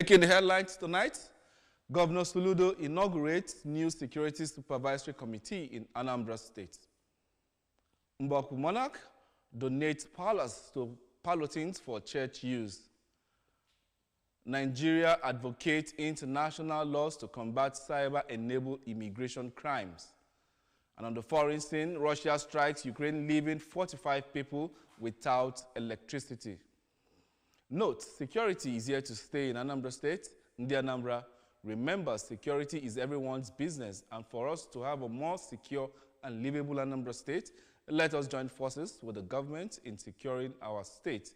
Making the headlines tonight, Governor Soludo inaugurates new Security Supervisory Committee in Anambra State. Mbaku Monarch donates palace to palotins for church use. Nigeria advocates international laws to combat cyber-enabled immigration crimes. And on the foreign scene, Russia strikes Ukraine, leaving 45 people without electricity. Note, security is here to stay in Anambra State. In the Anambra, remember, security is everyone's business, and for us to have a more secure and livable Anambra State, let us join forces with the government in securing our state.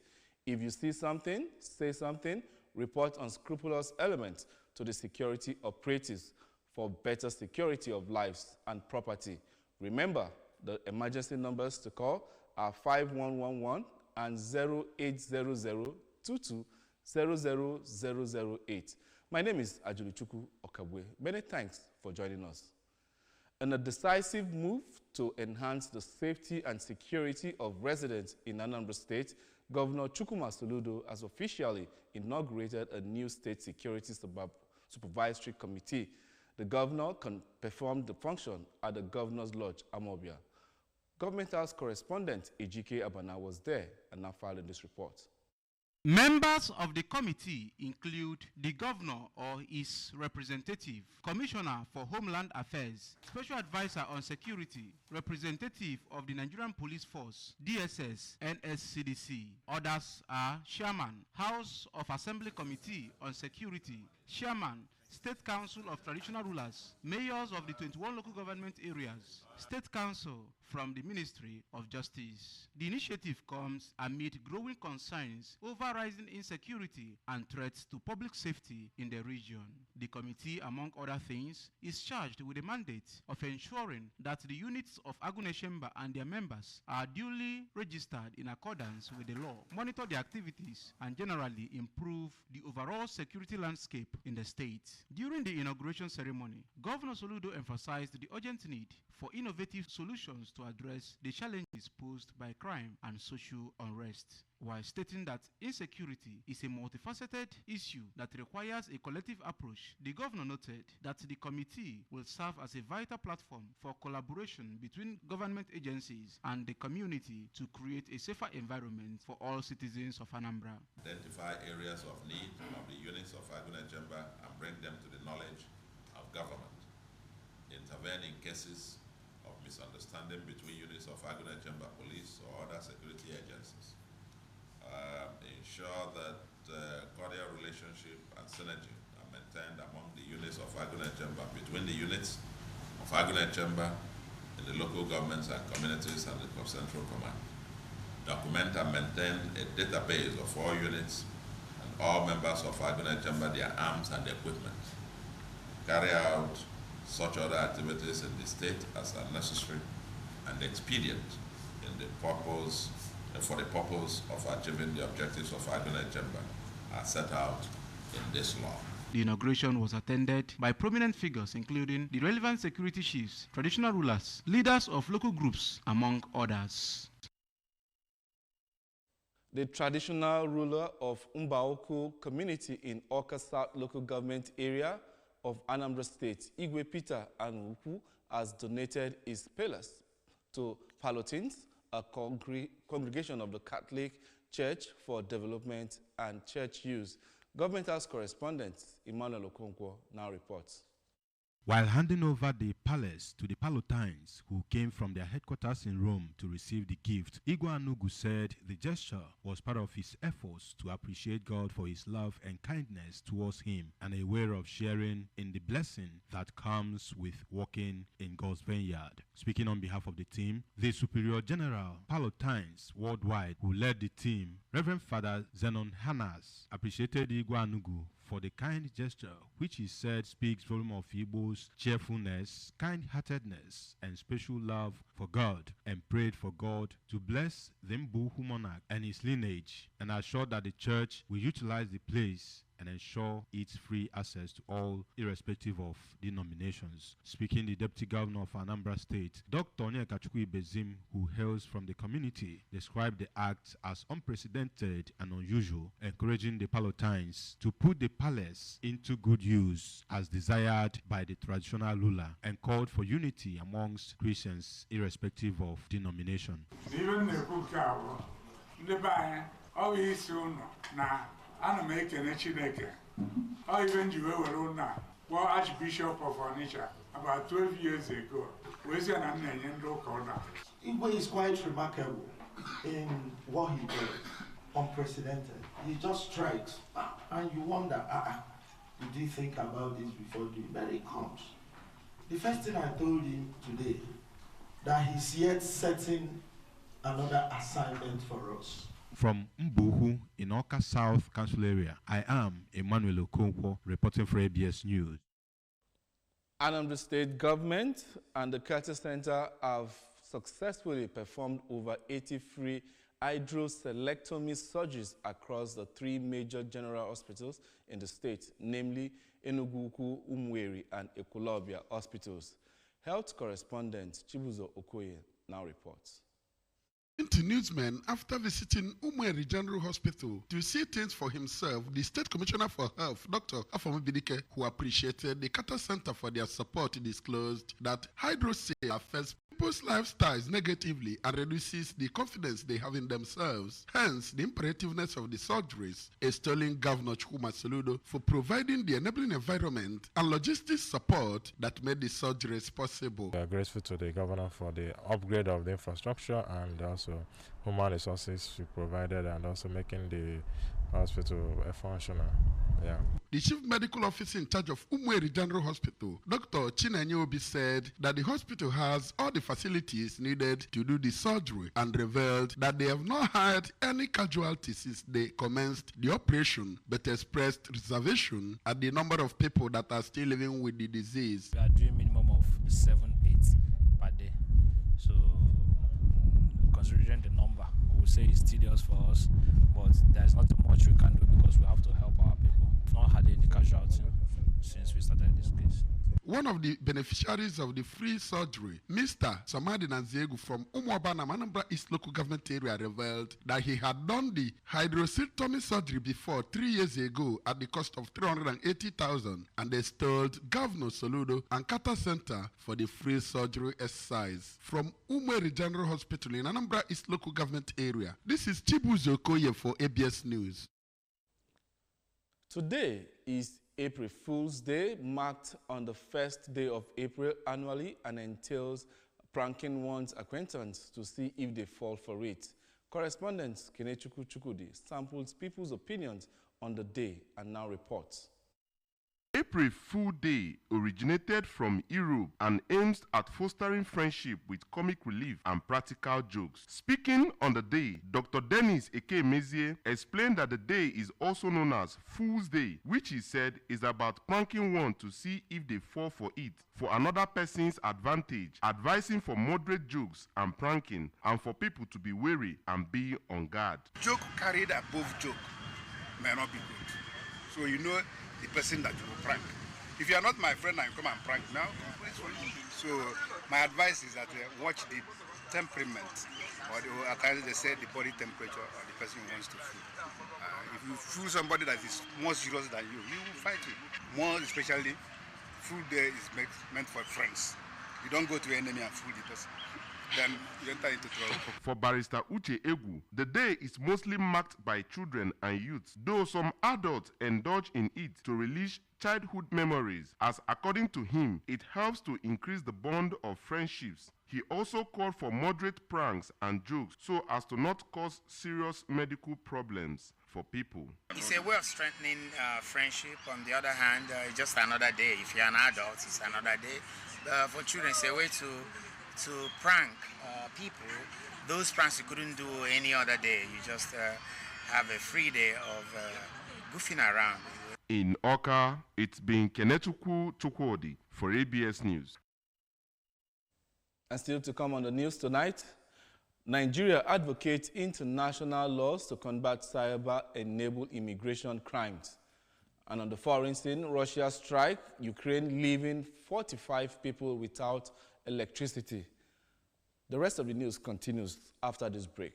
If you see something, say something, report unscrupulous elements to the security operatives for better security of lives and property. Remember, the emergency numbers to call are 5111 and 0800 22 My name is Ajuluchuku Okabwe. Many thanks for joining us. In a decisive move to enhance the safety and security of residents in Anambra State, Governor Chukwuma Soludo has officially inaugurated a new State Security Supervisory Committee. The governor performed the function at the Governor's Lodge, Amobia. Government House correspondent Ejike Abana was there and now filed in this report. Members of the committee include the governor or his representative, Commissioner for Homeland Affairs, Special Advisor on Security, representative of the Nigerian Police Force, DSS, NSCDC. Others are Chairman, House of Assembly Committee on Security, Chairman, State Council of Traditional Rulers, mayors of the 21 local government areas, State Council from the Ministry of Justice. The initiative comes amid growing concerns over rising insecurity and threats to public safety in the region. The committee, among other things, is charged with the mandate of ensuring that the units of Aguneshemba and their members are duly registered in accordance with the law, monitor the activities, and generally improve the overall security landscape in the state. During the inauguration ceremony, Governor Soludo emphasized the urgent need for innovative solutions to address the challenges posed by crime and social unrest, while stating that insecurity is a multifaceted issue that requires a collective approach. The governor noted that the committee will serve as a vital platform for collaboration between government agencies and the community to create a safer environment for all citizens of Anambra. Identify areas of need of the units of Aguneshemba and bring them to the knowledge of government. Intervene in cases of misunderstanding between units of Aguneshemba Police or other security agencies. Ensure that cordial relationship and synergy are maintained among the units of Aguneshemba, between the units of Aguneshemba in the local governments and communities and the Central Command. Document and maintain a database of all units and all members of Aguneshemba, their arms and equipment. Carry out such other activities in the state as are necessary and expedient in the purpose, for the purpose of achieving the objectives of Aguneshemba as set out in this law. The inauguration was attended by prominent figures including the relevant security chiefs, traditional rulers, leaders of local groups, among others. The traditional ruler of Mbaoku community in Awka South local government area of Anambra State, Igwe Peter Anwuku, has donated his palace to Palotins, a congregation of the Catholic Church for Development and Church Use. Government House correspondent Emmanuel Okonkwo now reports. While handing over the palace to the Palotines, who came from their headquarters in Rome to receive the gift, Igwe Anugu said the gesture was part of his efforts to appreciate God for his love and kindness towards him, and a way of sharing in the blessing that comes with walking in God's vineyard. Speaking on behalf of the team, the Superior General Palotines worldwide, who led the team, Reverend Father Zenon Hanas, appreciated Igwe Anugu for the kind gesture, which he said speaks volume of Igbo's cheerfulness, kind-heartedness, and special love for God, and prayed for God to bless the Mbuhu monarch and his lineage, and assured that the church will utilize the place and ensure its free access to all, irrespective of denominations. Speaking the Deputy Governor of Anambra State, Dr. Onyekachukwu Ibezim, who hails from the community, described the act as unprecedented and unusual, encouraging the Palotines to put the palace into good use as desired by the traditional ruler, and called for unity amongst Christians irrespective of denomination. Even the book, Archbishop of Onitsha about 12 years ago. Igwe is quite remarkable in what he did, unprecedented. He just strikes, and you wonder, did he think about this before doing? But it comes. The first thing I told him today, that he's yet setting another assignment for us. From Mbuhu in Oka South Council area, I am Emmanuel Okonkwo reporting for ABS News. Anambra State Government and the Carter Center have successfully performed over 80 free hydrocelectomy surgeries across the 3 major general hospitals in the state, namely Enugu-Ukwu, Umueri, and Ekulobia hospitals. Health correspondent Chibuzo Okoye now reports. To newsmen, after visiting Umueri General Hospital to see things for himself, the State Commissioner for Health, Dr. Afomu Bidike, who appreciated the Carter Center for their support, disclosed that hydrocele affects people's lifestyles negatively and reduces the confidence they have in themselves. Hence, the imperativeness of the surgeries, extolling Governor Chukwuma Soludo for providing the enabling environment and logistics support that made the surgeries possible. We are grateful to the governor for the upgrade of the infrastructure and also human resources she provided, and also making the hospital functional. Yeah. The Chief Medical Officer in charge of Umueri General Hospital, Dr. Chinenye Obi, said that the hospital has all the facilities needed to do the surgery and revealed that they have not had any casualties since they commenced the operation, but expressed reservation at the number of people that are still living with the disease. We are doing minimum of 7-8 per day. So considering the number, we will say it's tedious for us, but there's not much we can do because we have to help our people. We've not had any casualty since we started this case. One of the beneficiaries of the free surgery, Mr. Samadi Nanziegu from Umuabana, Anambra East Local Government Area, revealed that he had done the hydrocelectomy surgery before 3 years ago at the cost of 380,000, and they told Governor Soludo and Carter Center for the free surgery exercise. From Umueri General Hospital in Anambra East Local Government Area, this is Chibuzo Okoye for ABS News. Today is April Fool's Day, marked on the first day of April annually, and entails pranking one's acquaintance to see if they fall for it. Correspondent Kenechukwu Chukudi samples people's opinions on the day and now reports. April Fool Day originated from Europe and aims at fostering friendship with comic relief and practical jokes. Speaking on the day, Dr. Dennis Eke-Mezie explained that the day is also known as Fool's Day, which he said is about pranking one to see if they fall for it for another person's advantage, advising for moderate jokes and pranking, and for people to be wary and be on guard. Joke carried above joke may not be good. So you know the person that you will prank. If you are not my friend and you come and prank now, so my advice is that watch the temperament, or at times they say the body temperature of the person who wants to fool. If you fool somebody that is more serious than you, you will fight him. More especially, fool day is meant for friends. You don't go to an enemy and fool the person. Then you enter into trouble. For Barrister Uche Egwu, the day is mostly marked by children and youths, though some adults indulge in it to relish childhood memories, as according to him, it helps to increase the bond of friendships. He also called for moderate pranks and jokes so as to not cause serious medical problems for people. It's a way of strengthening friendship. On the other hand, it's just another day. If you're an adult, it's another day. For children, it's a way to prank people. Those pranks you couldn't do any other day. You just have a free day of goofing around. In Oka, it's been Kenechukwu Chukwudi for ABS News. And still to come on the news tonight, Nigeria advocates international laws to combat cyber-enabled immigration crimes. And on the foreign scene, Russia strike, Ukraine leaving 45 people without electricity. The rest of the news continues after this break.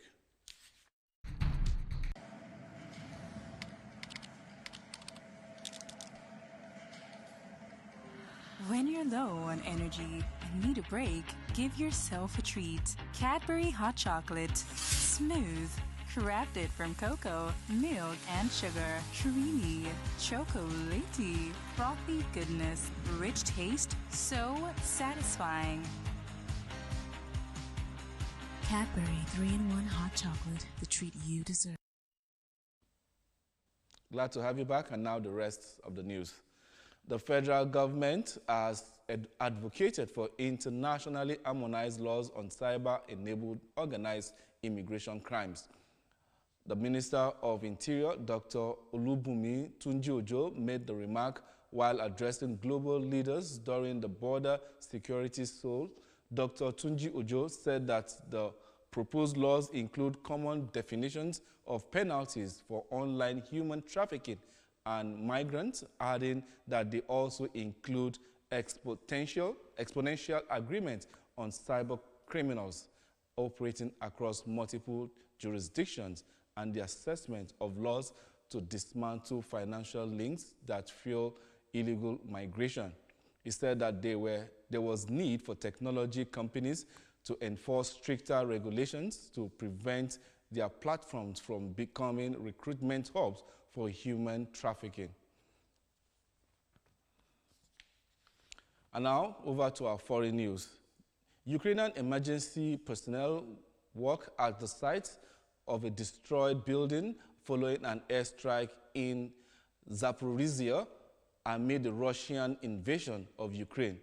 When you're low on energy and need a break, give yourself a treat. Cadbury Hot Chocolate. Smooth. Crafted from cocoa, milk, and sugar. Creamy. Chocolatey. Frothy goodness. Rich taste. So satisfying. Cadbury 3-in-1 Hot Chocolate. The treat you deserve. Glad to have you back, and now the rest of the news. The federal government has advocated for internationally harmonized laws on cyber-enabled organized immigration crimes. The Minister of Interior, Dr. Olubunmi Tunji-Ojo, made the remark while addressing global leaders during the Border Security Seoul. Dr. Tunji-Ojo said that the proposed laws include common definitions of penalties for online human trafficking and migrants, adding that they also include exponential agreements on cyber criminals operating across multiple jurisdictions and the assessment of laws to dismantle financial links that fuel illegal migration. He said that there was need for technology companies to enforce stricter regulations to prevent their platforms from becoming recruitment hubs for human trafficking. And now, over to our foreign news. Ukrainian emergency personnel work at the site of a destroyed building following an airstrike in Zaporizhia amid the Russian invasion of Ukraine.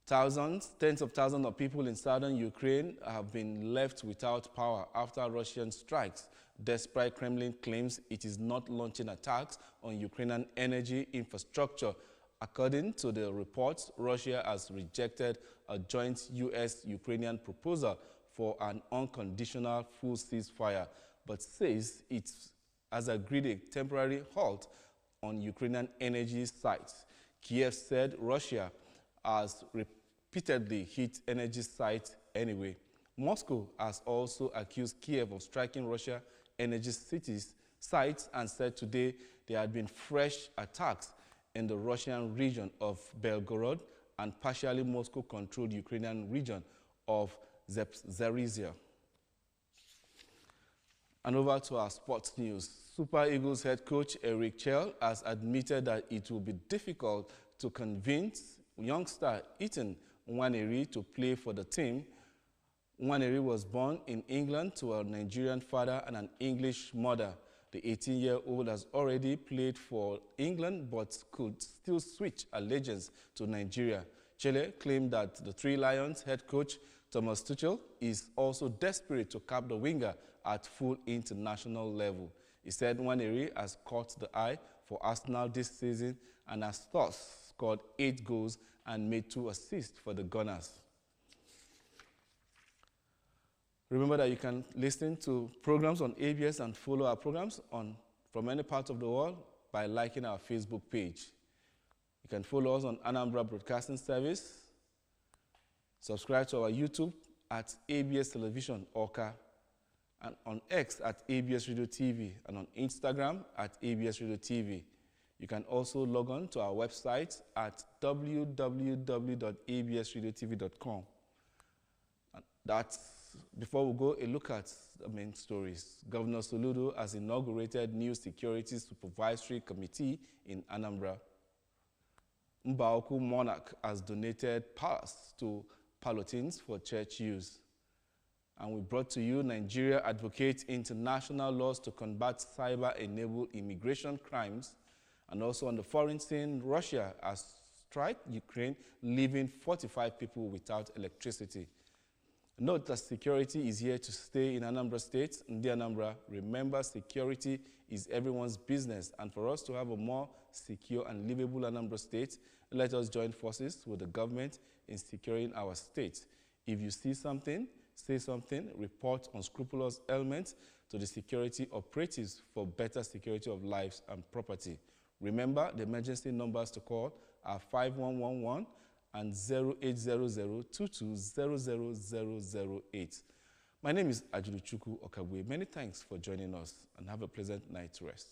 Tens of thousands of people in southern Ukraine have been left without power after Russian strikes, despite Kremlin claims it is not launching attacks on Ukrainian energy infrastructure. According to the reports, Russia has rejected a joint US-Ukrainian proposal for an unconditional full ceasefire, but says it has agreed a temporary halt on Ukrainian energy sites. Kiev said Russia has repeatedly hit energy sites anyway. Moscow has also accused Kiev of striking Russia energy sites and said today there had been fresh attacks in the Russian region of Belgorod and partially Moscow-controlled Ukrainian region of Zaporizhia. And over to our sports news. Super Eagles head coach Eric Chell has admitted that it will be difficult to convince youngster Ethan Nwaneri to play for the team. Nwaneri was born in England to a Nigerian father and an English mother. The 18-year-old has already played for England but could still switch allegiance to Nigeria. Chelle claimed that the Three Lions head coach Thomas Tuchel is also desperate to cap the winger at full international level. He said Nwaneri has caught the eye for Arsenal this season and has thus scored 8 goals and made 2 assists for the Gunners. Remember that you can listen to programs on ABS and follow our programs from any part of the world by liking our Facebook page. You can follow us on Anambra Broadcasting Service. Subscribe to our YouTube at ABS Television Orca, and on X at ABS Radio TV, and on Instagram at ABS Radio TV. You can also log on to our website at www.absradiotv.com. And that's, before we go, a look at the main stories. Governor Soludo has inaugurated new Security Supervisory Committee in Anambra. Mbaoku Monarch has donated palace to Palatines for church use. And we brought to you Nigeria advocates international laws to combat cyber-enabled immigration crimes. And also on the foreign scene, Russia has struck Ukraine, leaving 45 people without electricity. Note that security is here to stay in Anambra State. In the Anambra, remember security is everyone's business. And for us to have a more secure and livable Anambra State, let us join forces with the government in securing our state. If you see something, say something, report unscrupulous elements to the security operatives for better security of lives and property. Remember, the emergency numbers to call are 5111 and 0800-2200-008. My name is Ajuluchuku Okagwe. Many thanks for joining us and have a pleasant night's rest.